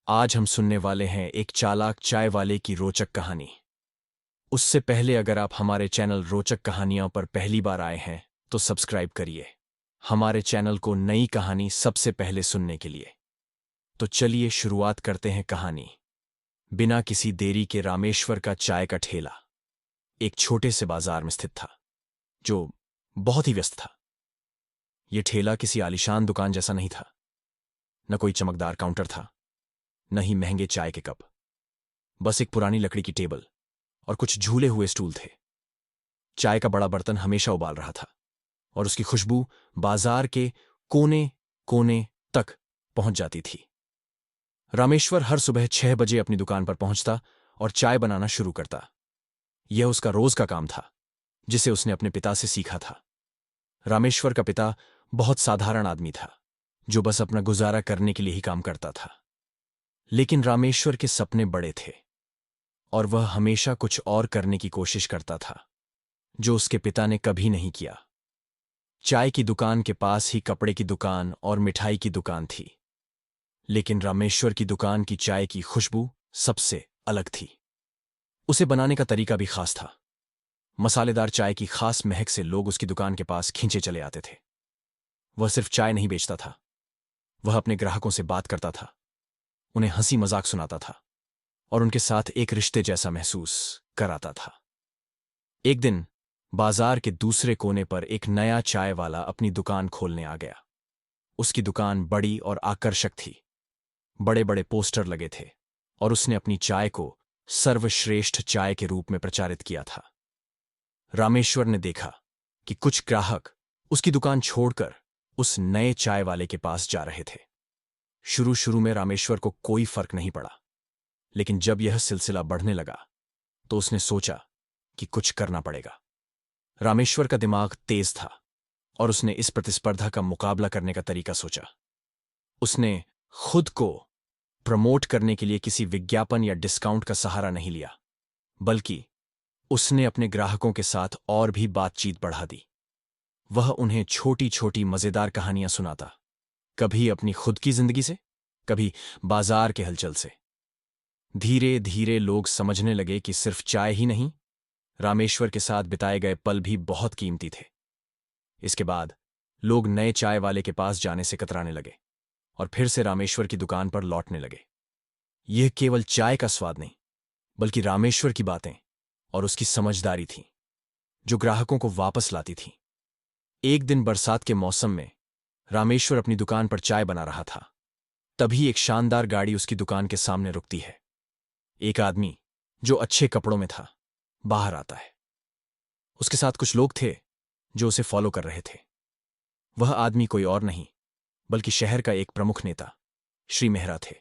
आज हम सुनने वाले हैं एक चालाक चाय वाले की रोचक कहानी। उससे पहले अगर आप हमारे चैनल रोचक कहानियों पर पहली बार आए हैं तो सब्सक्राइब करिए हमारे चैनल को नई कहानी सबसे पहले सुनने के लिए। तो चलिए शुरुआत करते हैं कहानी। बिना किसी देरी के रामेश्वर का चाय का ठेला एक छोटे से बाजार में स्थित था जो बहुत ही व्यस्त था। यह ठेला किसी आलीशान दुकान जैसा नहीं था। न कोई चमकदार काउंटर था, न ही महंगे चाय के कप। बस एक पुरानी लकड़ी की टेबल और कुछ झूले हुए स्टूल थे। चाय का बड़ा बर्तन हमेशा उबाल रहा था और उसकी खुशबू बाजार के कोने कोने तक पहुंच जाती थी। रामेश्वर हर सुबह 6 बजे अपनी दुकान पर पहुंचता और चाय बनाना शुरू करता। यह उसका रोज का काम था, जिसे उसने अपने पिता से सीखा था। रामेश्वर का पिता बहुत साधारण आदमी था, जो बस अपना गुजारा करने के लिए ही काम करता था। लेकिन रामेश्वर के सपने बड़े थे और वह हमेशा कुछ और करने की कोशिश करता था, जो उसके पिता ने कभी नहीं किया। चाय की दुकान के पास ही कपड़े की दुकान और मिठाई की दुकान थी, लेकिन रामेश्वर की दुकान की चाय की खुशबू सबसे अलग थी। उसे बनाने का तरीका भी खास था। मसालेदार चाय की खास महक से लोग उसकी दुकान के पास खींचे चले आते थे। वह सिर्फ चाय नहीं बेचता था, वह अपने ग्राहकों से बात करता था, उन्हें हंसी मजाक सुनाता था और उनके साथ एक रिश्ते जैसा महसूस कराता था। एक दिन बाजार के दूसरे कोने पर एक नया चाय वाला अपनी दुकान खोलने आ गया। उसकी दुकान बड़ी और आकर्षक थी। बड़े बड़े पोस्टर लगे थे और उसने अपनी चाय को सर्वश्रेष्ठ चाय के रूप में प्रचारित किया था। रामेश्वर ने देखा कि कुछ ग्राहक उसकी दुकान छोड़कर उस नए चाय वाले के पास जा रहे थे। शुरू शुरू में रामेश्वर को कोई फर्क नहीं पड़ा, लेकिन जब यह सिलसिला बढ़ने लगा तो उसने सोचा कि कुछ करना पड़ेगा। रामेश्वर का दिमाग तेज था और उसने इस प्रतिस्पर्धा का मुकाबला करने का तरीका सोचा। उसने खुद को प्रमोट करने के लिए किसी विज्ञापन या डिस्काउंट का सहारा नहीं लिया, बल्कि उसने अपने ग्राहकों के साथ और भी बातचीत बढ़ा दी। वह उन्हें छोटी छोटी मजेदार कहानियां सुनाता, कभी अपनी खुद की जिंदगी से, कभी बाजार के हलचल से। धीरे धीरे लोग समझने लगे कि सिर्फ चाय ही नहीं, रामेश्वर के साथ बिताए गए पल भी बहुत कीमती थे। इसके बाद लोग नए चाय वाले के पास जाने से कतराने लगे और फिर से रामेश्वर की दुकान पर लौटने लगे। यह केवल चाय का स्वाद नहीं, बल्कि रामेश्वर की बातें और उसकी समझदारी थी, जो ग्राहकों को वापस लाती थी। एक दिन बरसात के मौसम में रामेश्वर अपनी दुकान पर चाय बना रहा था। तभी एक शानदार गाड़ी उसकी दुकान के सामने रुकती है। एक आदमी जो अच्छे कपड़ों में था बाहर आता है। उसके साथ कुछ लोग थे जो उसे फॉलो कर रहे थे। वह आदमी कोई और नहीं बल्कि शहर का एक प्रमुख नेता श्री मेहरा थे।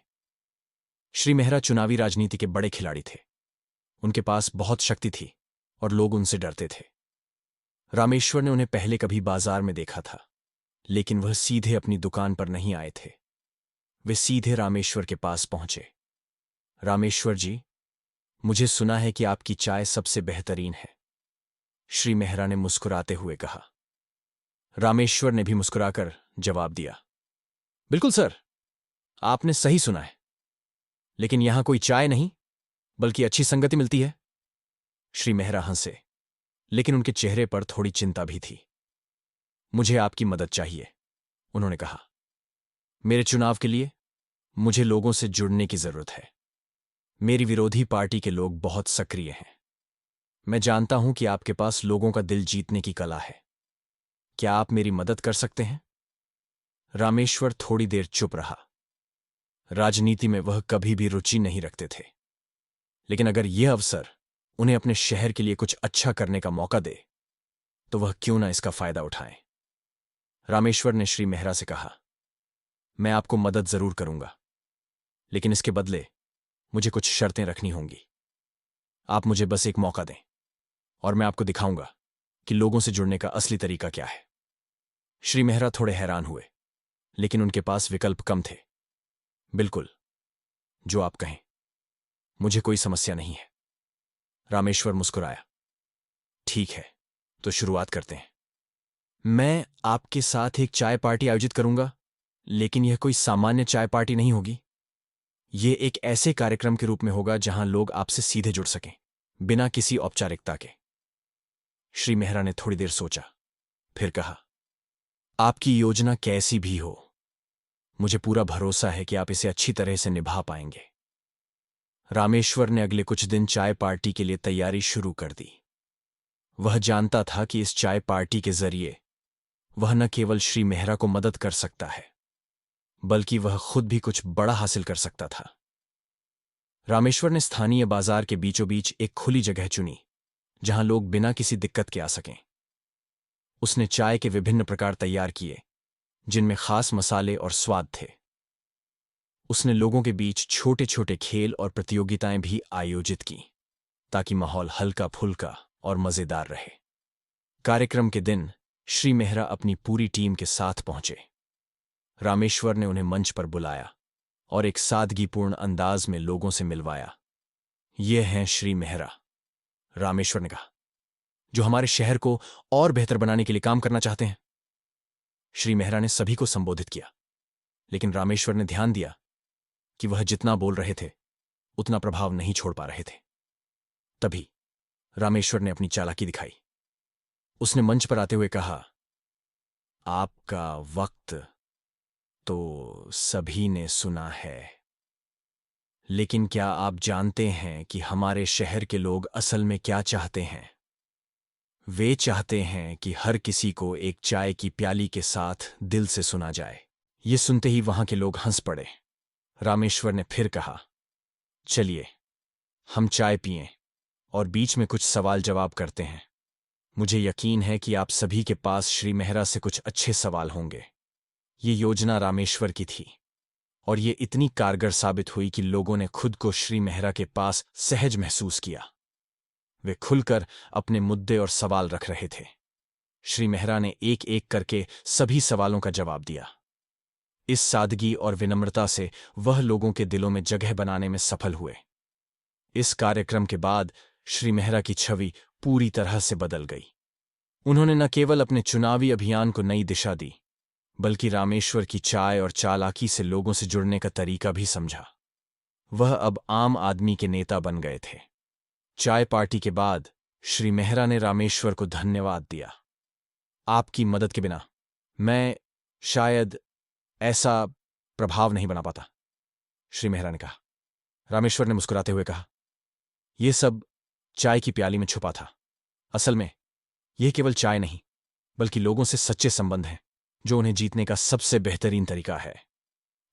श्री मेहरा चुनावी राजनीति के बड़े खिलाड़ी थे। उनके पास बहुत शक्ति थी और लोग उनसे डरते थे। रामेश्वर ने उन्हें पहले कभी बाजार में देखा था, लेकिन वह सीधे अपनी दुकान पर नहीं आए थे। वे सीधे रामेश्वर के पास पहुंचे। रामेश्वर जी, मुझे सुना है कि आपकी चाय सबसे बेहतरीन है, श्री मेहरा ने मुस्कुराते हुए कहा। रामेश्वर ने भी मुस्कुराकर जवाब दिया, बिल्कुल सर, आपने सही सुना है, लेकिन यहां कोई चाय नहीं बल्कि अच्छी संगति मिलती है। श्री मेहरा हंसे, लेकिन उनके चेहरे पर थोड़ी चिंता भी थी। मुझे आपकी मदद चाहिए, उन्होंने कहा। मेरे चुनाव के लिए मुझे लोगों से जुड़ने की जरूरत है। मेरी विरोधी पार्टी के लोग बहुत सक्रिय हैं। मैं जानता हूं कि आपके पास लोगों का दिल जीतने की कला है। क्या आप मेरी मदद कर सकते हैं? रामेश्वर थोड़ी देर चुप रहा। राजनीति में वह कभी भी रुचि नहीं रखते थे, लेकिन अगर यह अवसर उन्हें अपने शहर के लिए कुछ अच्छा करने का मौका दे तो वह क्यों ना इसका फायदा उठाएं। रामेश्वर ने श्री मेहरा से कहा, मैं आपको मदद जरूर करूंगा, लेकिन इसके बदले मुझे कुछ शर्तें रखनी होंगी। आप मुझे बस एक मौका दें और मैं आपको दिखाऊंगा कि लोगों से जुड़ने का असली तरीका क्या है। श्री मेहरा थोड़े हैरान हुए, लेकिन उनके पास विकल्प कम थे। बिल्कुल, जो आप कहें, मुझे कोई समस्या नहीं है। रामेश्वर मुस्कुराया। ठीक है, तो शुरुआत करते हैं। मैं आपके साथ एक चाय पार्टी आयोजित करूंगा, लेकिन यह कोई सामान्य चाय पार्टी नहीं होगी। ये एक ऐसे कार्यक्रम के रूप में होगा जहां लोग आपसे सीधे जुड़ सकें, बिना किसी औपचारिकता के। श्री मेहरा ने थोड़ी देर सोचा, फिर कहा, आपकी योजना कैसी भी हो, मुझे पूरा भरोसा है कि आप इसे अच्छी तरह से निभा पाएंगे। रामेश्वर ने अगले कुछ दिन चाय पार्टी के लिए तैयारी शुरू कर दी। वह जानता था कि इस चाय पार्टी के जरिए वह न केवल श्री मेहरा को मदद कर सकता है, बल्कि वह खुद भी कुछ बड़ा हासिल कर सकता था। रामेश्वर ने स्थानीय बाजार के बीचों बीच एक खुली जगह चुनी, जहां लोग बिना किसी दिक्कत के आ सकें। उसने चाय के विभिन्न प्रकार तैयार किए, जिनमें खास मसाले और स्वाद थे। उसने लोगों के बीच छोटे छोटे खेल और प्रतियोगिताएं भी आयोजित की, ताकि माहौल हल्का फुल्का और मजेदार रहे। कार्यक्रम के दिन श्री मेहरा अपनी पूरी टीम के साथ पहुंचे। रामेश्वर ने उन्हें मंच पर बुलाया और एक सादगीपूर्ण अंदाज में लोगों से मिलवाया। ये हैं श्री मेहरा, रामेश्वर ने कहा, जो हमारे शहर को और बेहतर बनाने के लिए काम करना चाहते हैं। श्री मेहरा ने सभी को संबोधित किया, लेकिन रामेश्वर ने ध्यान दिया कि वह जितना बोल रहे थे उतना प्रभाव नहीं छोड़ पा रहे थे। तभी रामेश्वर ने अपनी चालाकी दिखाई। उसने मंच पर आते हुए कहा, आपका वक्त तो सभी ने सुना है, लेकिन क्या आप जानते हैं कि हमारे शहर के लोग असल में क्या चाहते हैं? वे चाहते हैं कि हर किसी को एक चाय की प्याली के साथ दिल से सुना जाए। ये सुनते ही वहां के लोग हंस पड़े। रामेश्वर ने फिर कहा, चलिए हम चाय पिएं और बीच में कुछ सवाल जवाब करते हैं। मुझे यकीन है कि आप सभी के पास श्री मेहरा से कुछ अच्छे सवाल होंगे। ये योजना रामेश्वर की थी और ये इतनी कारगर साबित हुई कि लोगों ने खुद को श्री मेहरा के पास सहज महसूस किया। वे खुलकर अपने मुद्दे और सवाल रख रहे थे। श्री मेहरा ने एक एक करके सभी सवालों का जवाब दिया। इस सादगी और विनम्रता से वह लोगों के दिलों में जगह बनाने में सफल हुए। इस कार्यक्रम के बाद श्री मेहरा की छवि पूरी तरह से बदल गई। उन्होंने न केवल अपने चुनावी अभियान को नई दिशा दी, बल्कि रामेश्वर की चाय और चालाकी से लोगों से जुड़ने का तरीका भी समझा। वह अब आम आदमी के नेता बन गए थे। चाय पार्टी के बाद श्री मेहरा ने रामेश्वर को धन्यवाद दिया। आपकी मदद के बिना मैं शायद ऐसा प्रभाव नहीं बना पाता, श्री मेहरा ने कहा। रामेश्वर ने मुस्कुराते हुए कहा, यह सब चाय की प्याली में छुपा था। असल में यह केवल चाय नहीं, बल्कि लोगों से सच्चे संबंध हैं, जो उन्हें जीतने का सबसे बेहतरीन तरीका है।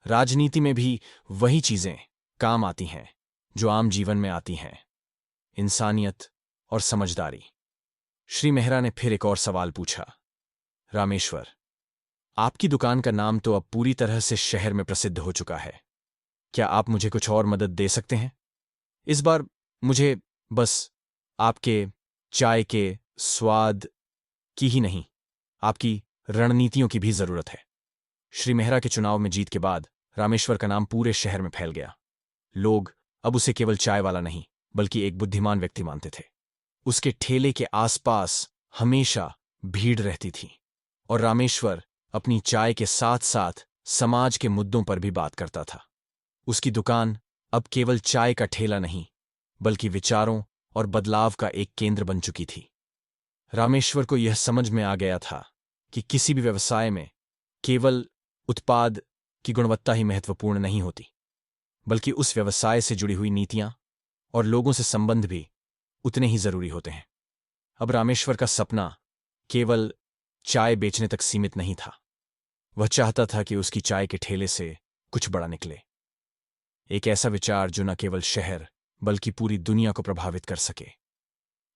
राजनीति में भी वही चीजें काम आती हैं जो आम जीवन में आती हैं, इंसानियत और समझदारी। श्री मेहरा ने फिर एक और सवाल पूछा, रामेश्वर, आपकी दुकान का नाम तो अब पूरी तरह से शहर में प्रसिद्ध हो चुका है। क्या आप मुझे कुछ और मदद दे सकते हैं? इस बार मुझे बस आपके चाय के स्वाद की ही नहीं, आपकी रणनीतियों की भी जरूरत है। श्री मेहरा के चुनाव में जीत के बाद रामेश्वर का नाम पूरे शहर में फैल गया। लोग अब उसे केवल चाय वाला नहीं, बल्कि एक बुद्धिमान व्यक्ति मानते थे। उसके ठेले के आसपास हमेशा भीड़ रहती थी और रामेश्वर अपनी चाय के साथ साथ समाज के मुद्दों पर भी बात करता था। उसकी दुकान अब केवल चाय का ठेला नहीं, बल्कि विचारों और बदलाव का एक केंद्र बन चुकी थी। रामेश्वर को यह समझ में आ गया था कि किसी भी व्यवसाय में केवल उत्पाद की गुणवत्ता ही महत्वपूर्ण नहीं होती, बल्कि उस व्यवसाय से जुड़ी हुई नीतियां और लोगों से संबंध भी उतने ही जरूरी होते हैं। अब रामेश्वर का सपना केवल चाय बेचने तक सीमित नहीं था। वह चाहता था कि उसकी चाय के ठेले से कुछ बड़ा निकले, एक ऐसा विचार जो न केवल शहर बल्कि पूरी दुनिया को प्रभावित कर सके।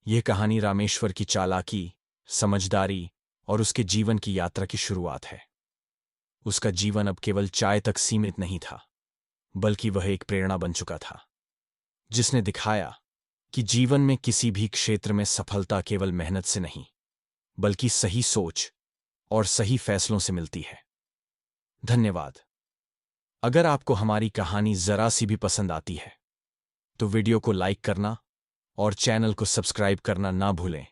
यह कहानी रामेश्वर की चालाकी, समझदारी और उसके जीवन की यात्रा की शुरुआत है। उसका जीवन अब केवल चाय तक सीमित नहीं था, बल्कि वह एक प्रेरणा बन चुका था, जिसने दिखाया कि जीवन में किसी भी क्षेत्र में सफलता केवल मेहनत से नहीं, बल्कि सही सोच और सही फैसलों से मिलती है। धन्यवाद। अगर आपको हमारी कहानी जरा सी भी पसंद आती है, तो वीडियो को लाइक करना और चैनल को सब्सक्राइब करना ना भूलें।